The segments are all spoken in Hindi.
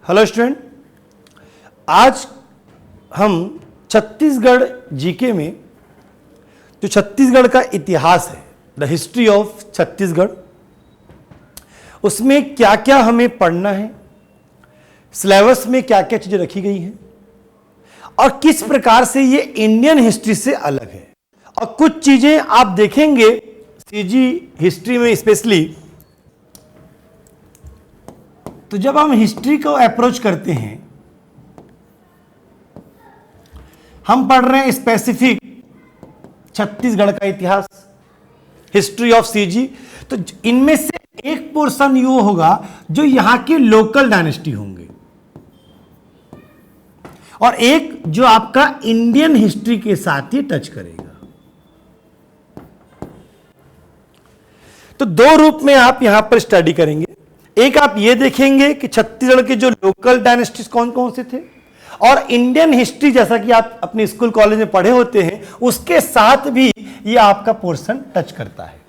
हेलो स्टूडेंट, आज हम छत्तीसगढ़ जीके में जो छत्तीसगढ़ का इतिहास है, द हिस्ट्री ऑफ छत्तीसगढ़, उसमें क्या क्या हमें पढ़ना है, सिलेबस में क्या क्या चीजें रखी गई हैं और किस प्रकार से ये इंडियन हिस्ट्री से अलग है। और कुछ चीजें आप देखेंगे सीजी हिस्ट्री में स्पेशली, तो जब हम हिस्ट्री को अप्रोच करते हैं, हम पढ़ रहे हैं स्पेसिफिक छत्तीसगढ़ का इतिहास, हिस्ट्री ऑफ सीजी, तो इनमें से एक पोर्शन ये होगा जो यहां के लोकल डायनेस्टी होंगे और एक जो आपका इंडियन हिस्ट्री के साथ ही टच करेगा। तो दो रूप में आप यहां पर स्टडी करेंगे। एक आप ये देखेंगे कि छत्तीसगढ़ के जो लोकल डायनेस्टीज कौन कौन से थे, और इंडियन हिस्ट्री जैसा कि आप अपने स्कूल कॉलेज में पढ़े होते हैं उसके साथ भी ये आपका पोर्शन टच करता है।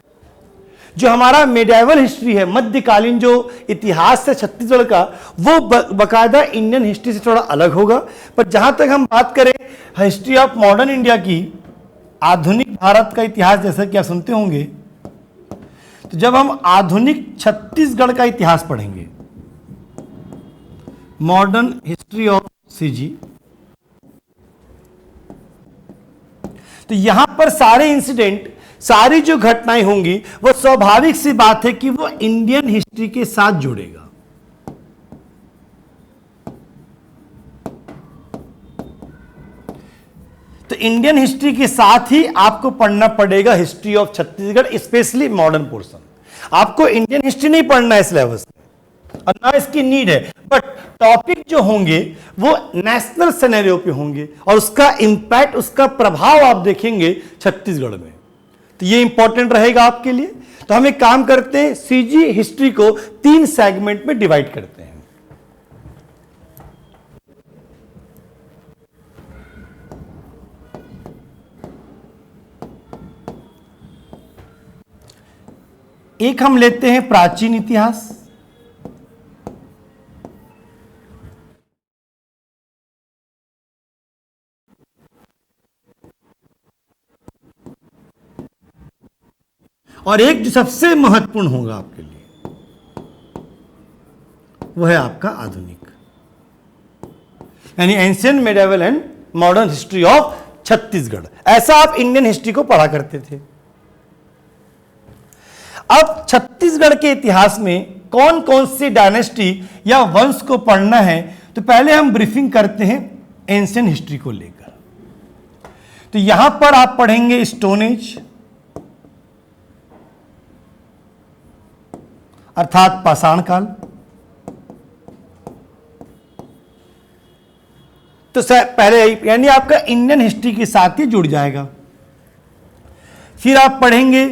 जो हमारा मेडिएवल हिस्ट्री है, मध्यकालीन जो इतिहास है छत्तीसगढ़ का, वो बकायदा इंडियन हिस्ट्री से थोड़ा अलग होगा। पर जहां तक हम बात करें हिस्ट्री ऑफ मॉडर्न इंडिया की, आधुनिक भारत का इतिहास जैसा कि आप सुनते होंगे, तो जब हम आधुनिक छत्तीसगढ़ का इतिहास पढ़ेंगे, मॉडर्न हिस्ट्री ऑफ सीजी, तो यहां पर सारे इंसिडेंट, सारी जो घटनाएं होंगी वो स्वाभाविक सी बात है कि वो इंडियन हिस्ट्री के साथ जुड़ेगा। तो इंडियन हिस्ट्री के साथ ही आपको पढ़ना पड़ेगा history of Chhattisgarh, specially modern portion. आपको इंडियन हिस्ट्री नहीं पढ़ना है सिलेबस में और ना इसकी नीड है, बट टॉपिक जो होंगे वो नेशनल सिनेरियो पे होंगे और उसका इंपैक्ट, उसका प्रभाव आप देखेंगे छत्तीसगढ़ में। तो ये इंपॉर्टेंट रहेगा आपके लिए। तो हम एक काम करते हैं, सीजी हिस्ट्री को 3 सेगमेंट में डिवाइड करते हैं। एक हम लेते हैं प्राचीन इतिहास, और एक जो सबसे महत्वपूर्ण होगा आपके लिए वह है आपका आधुनिक, यानी ancient, medieval and modern history of Chhattisgarh. ऐसा आप इंडियन हिस्ट्री को पढ़ा करते थे। अब छत्तीसगढ़ के इतिहास में कौन कौन सी डायनेस्टी या वंश को पढ़ना है, तो पहले हम ब्रीफिंग करते हैं एंशिएंट हिस्ट्री को लेकर। तो यहां पर आप पढ़ेंगे स्टोन एज, अर्थात पाषाण काल। तो पहले यानी आपका इंडियन हिस्ट्री के साथ ही जुड़ जाएगा। फिर आप पढ़ेंगे,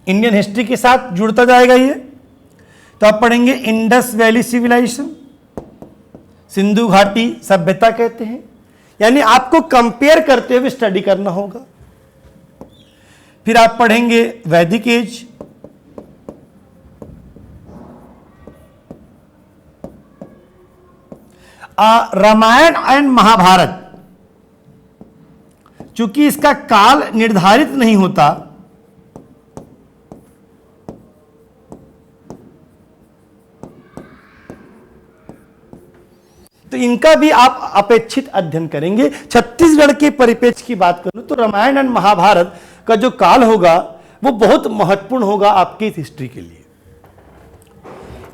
इंडियन हिस्ट्री के साथ जुड़ता जाएगा ये, तो आप पढ़ेंगे इंडस वैली सिविलाइजेशन, सिंधु घाटी सभ्यता कहते हैं, यानी आपको कंपेयर करते हुए स्टडी करना होगा। फिर आप पढ़ेंगे वैदिक एज, रामायण एंड महाभारत, चूंकि इसका काल निर्धारित नहीं होता, तो इनका भी आप अपेक्षित अध्ययन करेंगे। छत्तीसगढ़ के परिप्रेक्ष्य की बात करूं तो रामायण एंड महाभारत का जो काल होगा वो बहुत महत्वपूर्ण होगा आपकी इस हिस्ट्री के लिए।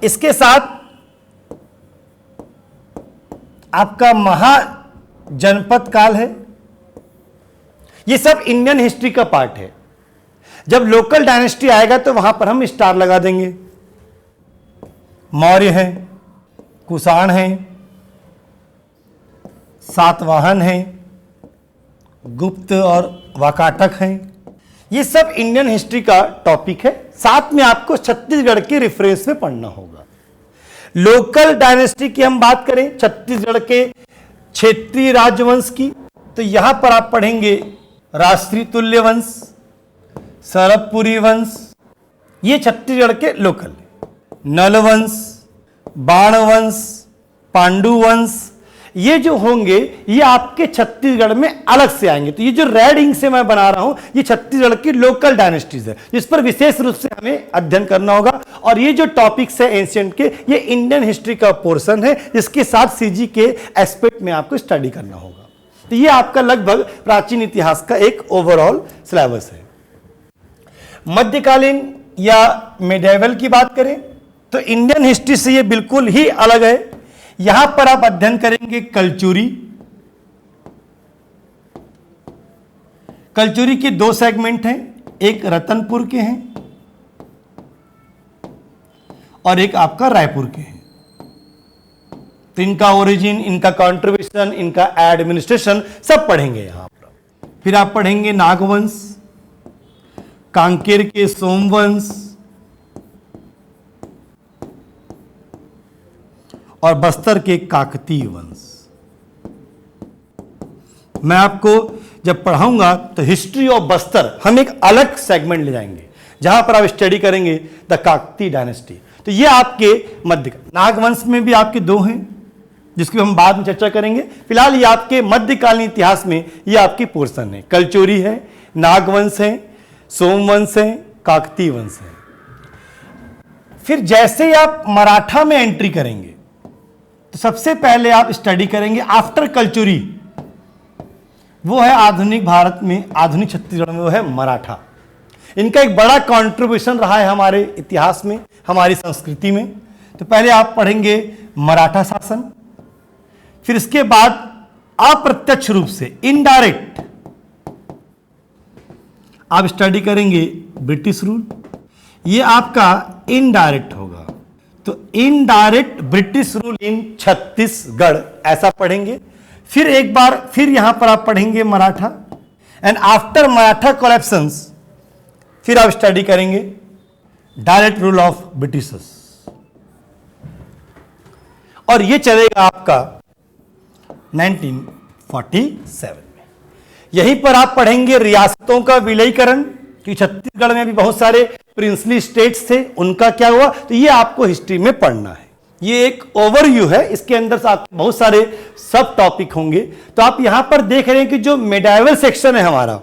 इसके साथ आपका महाजनपद काल है, ये सब इंडियन हिस्ट्री का पार्ट है। जब लोकल डायनेस्टी आएगा तो वहां पर हम स्टार लगा देंगे। मौर्य हैं, कुषाण हैं, सातवाहन हैं, गुप्त और वाकाटक हैं, ये सब इंडियन हिस्ट्री का टॉपिक है। साथ में आपको छत्तीसगढ़ के रेफरेंस में पढ़ना होगा। लोकल डायनेस्टी की हम बात करें, छत्तीसगढ़ के क्षेत्रीय राजवंश की, तो यहां पर आप पढ़ेंगे राष्ट्रीय तुल्य वंश, सरबपुरी वंश, ये छत्तीसगढ़ के लोकल। नल वंश, बाण वंश, पांडु वंश, ये जो होंगे ये आपके छत्तीसगढ़ में अलग से आएंगे। तो ये जो रेड इंक से मैं बना रहा हूं ये छत्तीसगढ़ की लोकल डायनेस्टीज है, जिस पर विशेष रूप से हमें अध्ययन करना होगा। और ये जो टॉपिक्स है एंशिएंट के, ये इंडियन हिस्ट्री का पोर्शन है, जिसके साथ सीजी के एस्पेक्ट में आपको स्टडी करना होगा। तो ये आपका लगभग प्राचीन इतिहास का एक ओवरऑल सिलेबस है। मध्यकालीन या मिडिएवल की बात करें तो इंडियन हिस्ट्री से ये बिल्कुल ही अलग है। यहां पर आप अध्ययन करेंगे कलचुरी। कलचुरी के दो सेगमेंट हैं, एक रतनपुर के हैं और एक आपका रायपुर के हैं। तो इनका ओरिजिन, इनका कंट्रीब्यूशन, इनका एडमिनिस्ट्रेशन सब पढ़ेंगे यहां पर। फिर आप पढ़ेंगे नागवंश, कांकेर के सोमवंश और बस्तर के काकतीय वंश। मैं आपको जब पढ़ाऊंगा तो हिस्ट्री ऑफ बस्तर हम एक अलग सेगमेंट ले जाएंगे, जहां पर आप स्टडी करेंगे द काकतीय डायनेस्टी। तो ये आपके मध्य, नागवंश में भी आपके दो हैं जिसकी हम बाद में चर्चा करेंगे। फिलहाल ये आपके मध्यकालीन इतिहास में ये आपकी पोर्शन है। कलचुरी है, नागवंश है, सोमवंश है, काकतीय वंश है। फिर जैसे ही आप मराठा में एंट्री करेंगे तो सबसे पहले आप स्टडी करेंगे आफ्टर कलचुरी, वो है आधुनिक भारत में, आधुनिक छत्तीसगढ़ में, वो है मराठा। इनका एक बड़ा कंट्रीब्यूशन रहा है हमारे इतिहास में, हमारी संस्कृति में। तो पहले आप पढ़ेंगे मराठा शासन, फिर इसके बाद अप्रत्यक्ष रूप से इनडायरेक्ट आप स्टडी करेंगे ब्रिटिश रूल। ये आपका इनडायरेक्ट होगा, तो indirect British rule in Chhattisgarh ऐसा पढ़ेंगे। फिर एक बार फिर यहां पर आप पढ़ेंगे मराठा, एंड आफ्टर मराठा कोलैप्सन्स फिर आप स्टडी करेंगे डायरेक्ट रूल ऑफ ब्रिटिशर्स। और ये चलेगा आपका 1947 में। यहीं पर आप पढ़ेंगे रियासतों का विलयीकरण, कि छत्तीसगढ़ में भी बहुत सारे प्रिंसली स्टेट्स थे, उनका क्या हुआ। तो ये आपको हिस्ट्री में पढ़ना है। ये एक ओवरव्यू है, इसके अंदर से आपके बहुत सारे सब टॉपिक होंगे। तो आप यहां पर देख रहे हैं कि जो मिडाइवल सेक्शन है हमारा,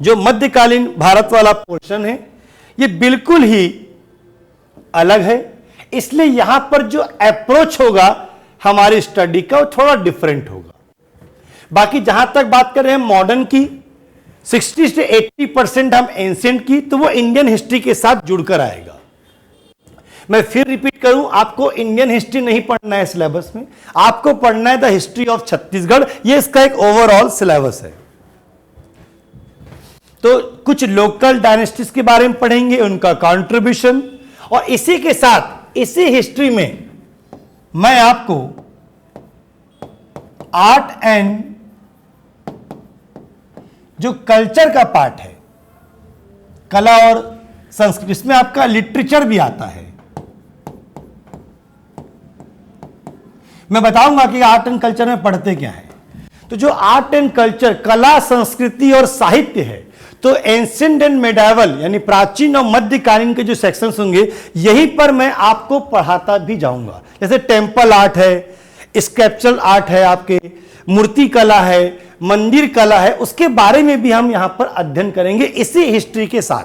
जो मध्यकालीन भारत वाला पोर्शन है, ये बिल्कुल ही अलग है। इसलिए यहां पर जो अप्रोच होगा हमारी स्टडी का, वो थोड़ा डिफरेंट होगा। बाकी जहां तक बात कर रहे हैं मॉडर्न की, 60 से 80% हम एंशिएंट की, तो वो इंडियन हिस्ट्री के साथ जुड़कर आएगा। मैं फिर रिपीट करूं, आपको इंडियन हिस्ट्री नहीं पढ़ना है सिलेबस में, आपको पढ़ना है द हिस्ट्री ऑफ छत्तीसगढ़। ये इसका एक ओवरऑल सिलेबस है। तो कुछ लोकल डायनेस्टीज के बारे में पढ़ेंगे, उनका कंट्रीब्यूशन, और इसी के साथ इसी हिस्ट्री में मैं आपको आर्ट एंड जो कल्चर का पार्ट है, कला और संस्कृति, इसमें आपका लिटरेचर भी आता है। मैं बताऊंगा कि आर्ट एंड कल्चर में पढ़ते क्या है। तो जो आर्ट एंड कल्चर, कला, संस्कृति और साहित्य है, तो एंशिएंट एंड मिडाइवल यानी प्राचीन और मध्यकालीन के जो सेक्शंस होंगे, यहीं पर मैं आपको पढ़ाता भी जाऊंगा। जैसे टेम्पल आर्ट है, स्कल्पचरल आर्ट है, आपके मूर्ति कला है, मंदिर कला है, उसके बारे में भी हम यहां पर अध्ययन करेंगे इसी हिस्ट्री के साथ।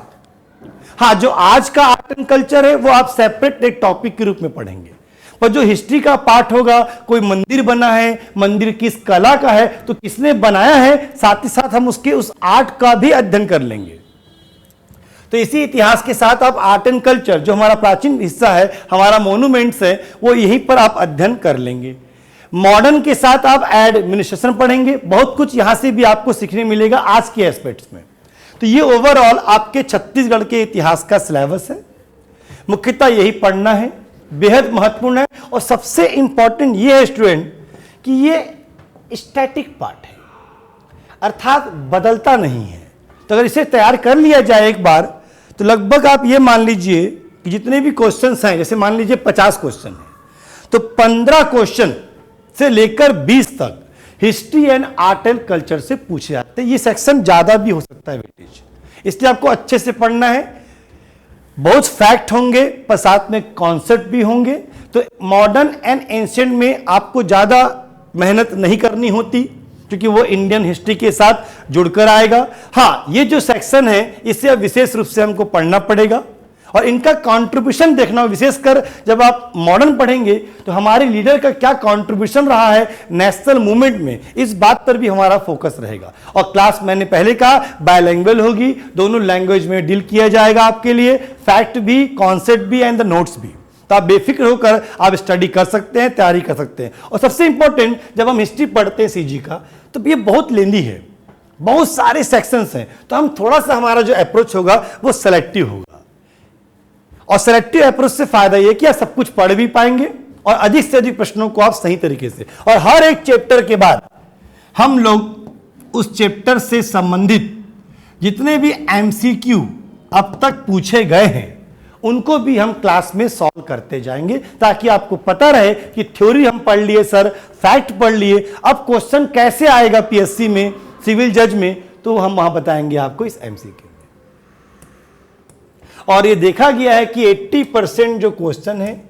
हाँ, जो आज का आर्ट एंड कल्चर है वो आप सेपरेट एक टॉपिक के रूप में पढ़ेंगे, पर जो हिस्ट्री का पार्ट होगा, कोई मंदिर बना है, मंदिर किस कला का है, तो किसने बनाया है, साथ ही साथ हम उसके उस आर्ट का भी अध्ययन कर लेंगे। तो इसी इतिहास के साथ आप आर्ट एंड कल्चर, जो हमारा प्राचीन हिस्सा है, हमारा मोन्यूमेंट्स है, वो यहीं पर आप अध्ययन कर लेंगे। मॉडर्न के साथ आप एडमिनिस्ट्रेशन पढ़ेंगे। बहुत कुछ यहां से भी आपको सीखने मिलेगा आज के एस्पेक्ट्स में। तो ये ओवरऑल आपके छत्तीसगढ़ के इतिहास का सिलेबस है। मुख्यतः यही पढ़ना है, बेहद महत्वपूर्ण है। और सबसे इंपॉर्टेंट ये है स्टूडेंट कि ये स्टैटिक पार्ट है, अर्थात बदलता नहीं है। तो अगर इसे तैयार कर लिया जाए एक बार, तो लगभग आप ये मान लीजिए कि जितने भी क्वेश्चंस हैं, जैसे मान लीजिए 50 क्वेश्चन हैं, तो 15 क्वेश्चन से लेकर 20 तक history and art and culture से पूछे जाते हैं। ये सेक्शन ज्यादा भी हो सकता है वेटेज, इसलिए आपको अच्छे से पढ़ना है। बहुत फैक्ट होंगे पर साथ में कॉन्सेप्ट भी होंगे। तो मॉडर्न एंड एंशिएंट में आपको ज़्यादा मेहनत नहीं करनी होती क्योंकि वो इंडियन हिस्ट्री के साथ जुड़कर आएगा। हाँ, ये जो सेक्शन है इसे विशेष रूप से हमको पढ़ना पड़ेगा और इनका कंट्रीब्यूशन देखना, विशेषकर जब आप मॉडर्न पढ़ेंगे तो हमारे लीडर का क्या कंट्रीब्यूशन रहा है नेशनल मूवमेंट में, इस बात पर भी हमारा फोकस रहेगा। और क्लास मैंने पहले कहा बायलैंग्वेज होगी, दोनों लैंग्वेज में डील किया जाएगा आपके लिए, फैक्ट भी, कॉन्सेप्ट भी एंड द नोट्स भी। तो आप बेफिक्र होकर आप स्टडी कर सकते हैं, तैयारी कर सकते हैं। और सबसे इंपॉर्टेंट, जब हम हिस्ट्री पढ़ते हैं सीजी का तो ये बहुत लेंदी है, बहुत सारे सेक्शंस हैं, तो हम थोड़ा सा हमारा जो अप्रोच होगा वो सेलेक्टिव होगा। और सेलेक्टिव अप्रोच से फायदा यह कि आप सब कुछ पढ़ भी पाएंगे और अधिक से अधिक प्रश्नों को आप सही तरीके से, और हर एक चैप्टर के बाद हम लोग उस चैप्टर से संबंधित जितने भी एमसीक्यू अब तक पूछे गए हैं उनको भी हम क्लास में सॉल्व करते जाएंगे, ताकि आपको पता रहे कि थ्योरी हम पढ़ लिए सर, फैक्ट पढ़ लिए, अब क्वेश्चन कैसे आएगा पीएससी में, सिविल जज में, तो हम वहां बताएंगे आपको इस एमसीक्यू में। और ये देखा गया है कि 80% जो क्वेश्चन है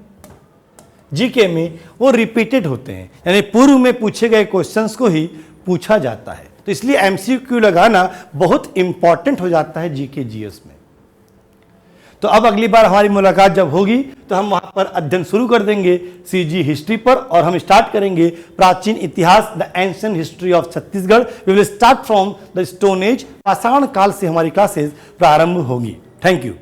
जीके में वो रिपीटेड होते हैं, यानी पूर्व में पूछे गए क्वेश्चंस को ही पूछा जाता है। तो इसलिए एमसीक्यू लगाना बहुत इंपॉर्टेंट हो जाता है जीके जीएस में। तो अब अगली बार हमारी मुलाकात जब होगी तो हम वहां पर अध्ययन शुरू कर देंगे सीजी हिस्ट्री पर, और हम स्टार्ट करेंगे प्राचीन इतिहास, the ancient history of Chhattisgarh. We will start from the stone age, पाषाण काल से हमारी क्लासेस प्रारंभ होगी। Thank you.